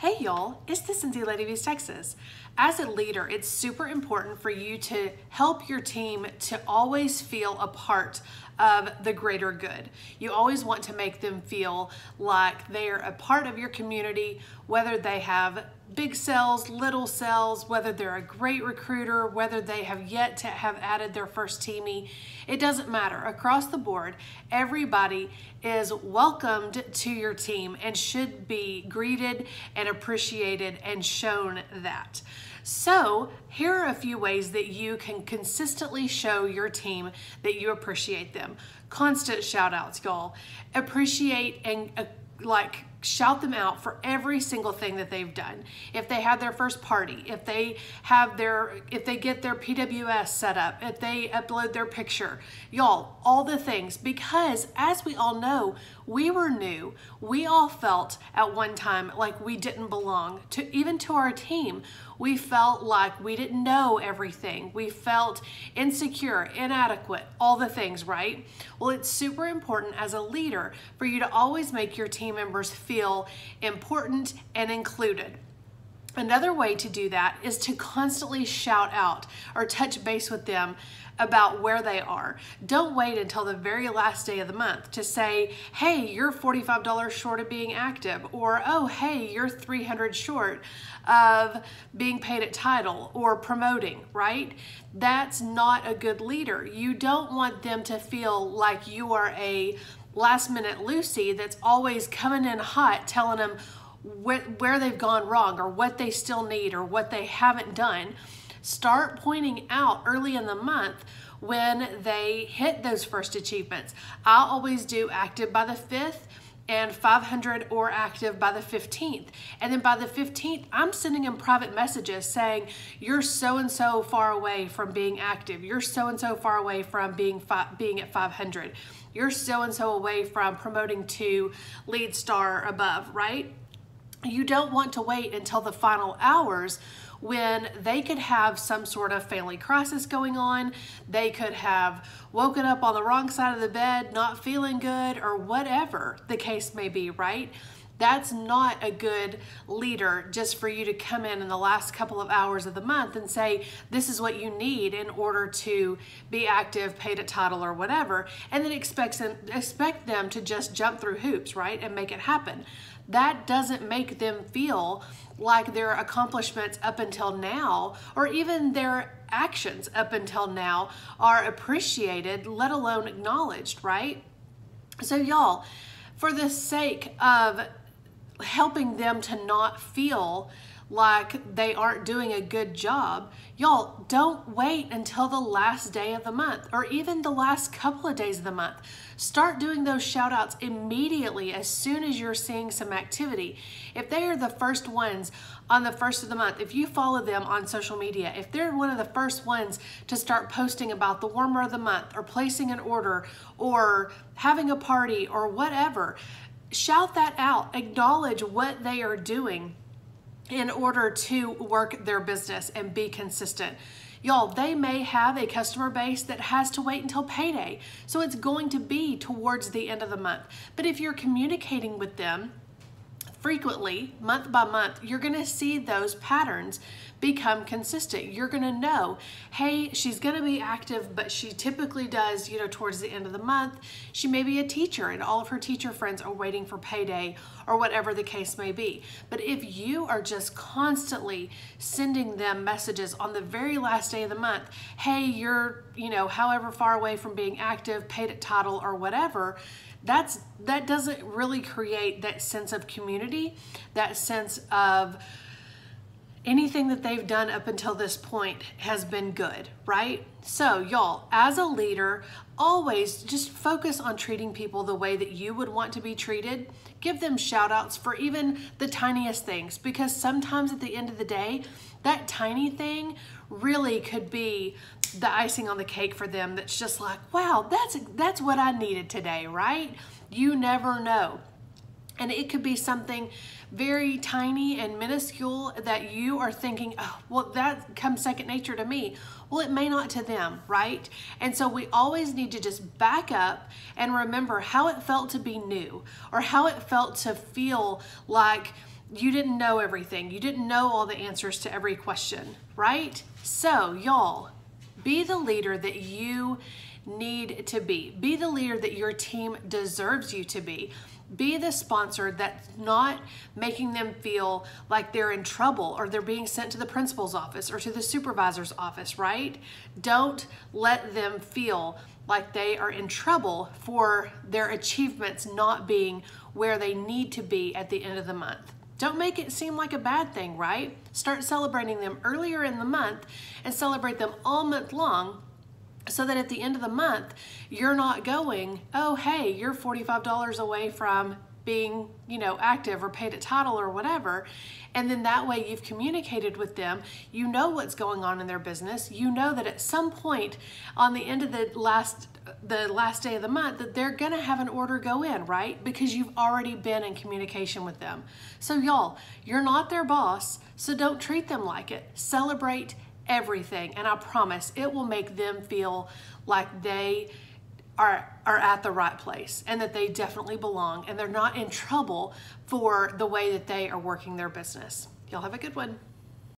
Hey y'all, it's the Cincy Lady of East Texas. As a leader, it's super important for you to help your team to always feel a part of the greater good. You always want to make them feel like they are a part of your community, whether they have big sales, little sales, whether they're a great recruiter, whether they have yet to have added their first teamie. It doesn't matter. Across the board, everybody is welcomed to your team and should be greeted and appreciated and shown that. So here are a few ways that you can consistently show your team that you appreciate them. Constant shout outs, y'all. Appreciate and shout them out for every single thing that they've done. If they have their first party, if they get their PWS set up, if they upload their picture, y'all, all the things, because as we all know, we were new. We all felt at one time like we didn't belong even to our team. We felt like we didn't know everything. We felt insecure, inadequate, all the things, right? Well, it's super important as a leader for you to always make your team members feel important and included. Another way to do that is to constantly shout out or touch base with them about where they are. Don't wait until the very last day of the month to say, hey, you're $45 short of being active, or oh, hey, you're $300 short of being paid at title or promoting, right? That's not a good leader. You don't want them to feel like you are a last minute Lucy that's always coming in hot telling them where they've gone wrong or what they still need or what they haven't done. Start pointing out early in the month when they hit those first achievements. I always do active by the 5th and 500 or active by the 15th. And then by the 15th, I'm sending them private messages saying, you're so-and-so far away from being active. You're so-and-so far away from being at 500. You're so-and-so away from promoting to lead star above, right? You don't want to wait until the final hours when they could have some sort of family crisis going on. They could have woken up on the wrong side of the bed, not feeling good, or whatever the case may be, right? That's not a good leader just for you to come in the last couple of hours of the month and say, this is what you need in order to be active, paid at title, or whatever, and then expect them to just jump through hoops, right, and make it happen. That doesn't make them feel like their accomplishments up until now, or even their actions up until now, are appreciated, let alone acknowledged, right? So y'all, for the sake of helping them to not feel like they aren't doing a good job, y'all, don't wait until the last day of the month or even the last couple of days of the month. Start doing those shout outs immediately as soon as you're seeing some activity. If they are the first ones on the first of the month, if you follow them on social media, if they're one of the first ones to start posting about the warmer of the month or placing an order or having a party or whatever, shout that out. Acknowledge what they are doing in order to work their business and be consistent. Y'all, they may have a customer base that has to wait until payday, so it's going to be towards the end of the month. But if you're communicating with them frequently, month by month, you're going to see those patterns become consistent. You're going to know, hey, she's going to be active, but she typically does, towards the end of the month. She may be a teacher and all of her teacher friends are waiting for payday or whatever the case may be. But if you are just constantly sending them messages on the very last day of the month, hey, you're, however far away from being active, paid at title, or whatever, that doesn't really create that sense of community, that sense of anything that they've done up until this point has been good, right? So y'all, as a leader, always just focus on treating people the way that you would want to be treated. Give them shout outs for even the tiniest things, because sometimes at the end of the day, that tiny thing really could be the icing on the cake for them. That's just like, wow, that's what I needed today, right? You never know. And it could be something very tiny and minuscule that you are thinking, oh, well, that comes second nature to me. Well, it may not to them, right? And so we always need to just back up and remember how it felt to be new, or how it felt to feel like you didn't know everything. You didn't know all the answers to every question, right? So y'all, be the leader that you need to be. Be the leader that your team deserves you to be. Be the sponsor that's not making them feel like they're in trouble or they're being sent to the principal's office or to the supervisor's office, right? Don't let them feel like they are in trouble for their achievements not being where they need to be at the end of the month. Don't make it seem like a bad thing, right? Start celebrating them earlier in the month and celebrate them all month long, so that at the end of the month, you're not going, oh, hey, you're $45 away from being, active or paid at title or whatever. And then that way you've communicated with them. You know what's going on in their business. You know that at some point on the end of the last day of the month that they're going to have an order go in, right? Because you've already been in communication with them. So y'all, you're not their boss, so don't treat them like it. Celebrate everything, and I promise it will make them feel like they are at the right place and that they definitely belong and they're not in trouble for the way that they are working their business. Y'all have a good one.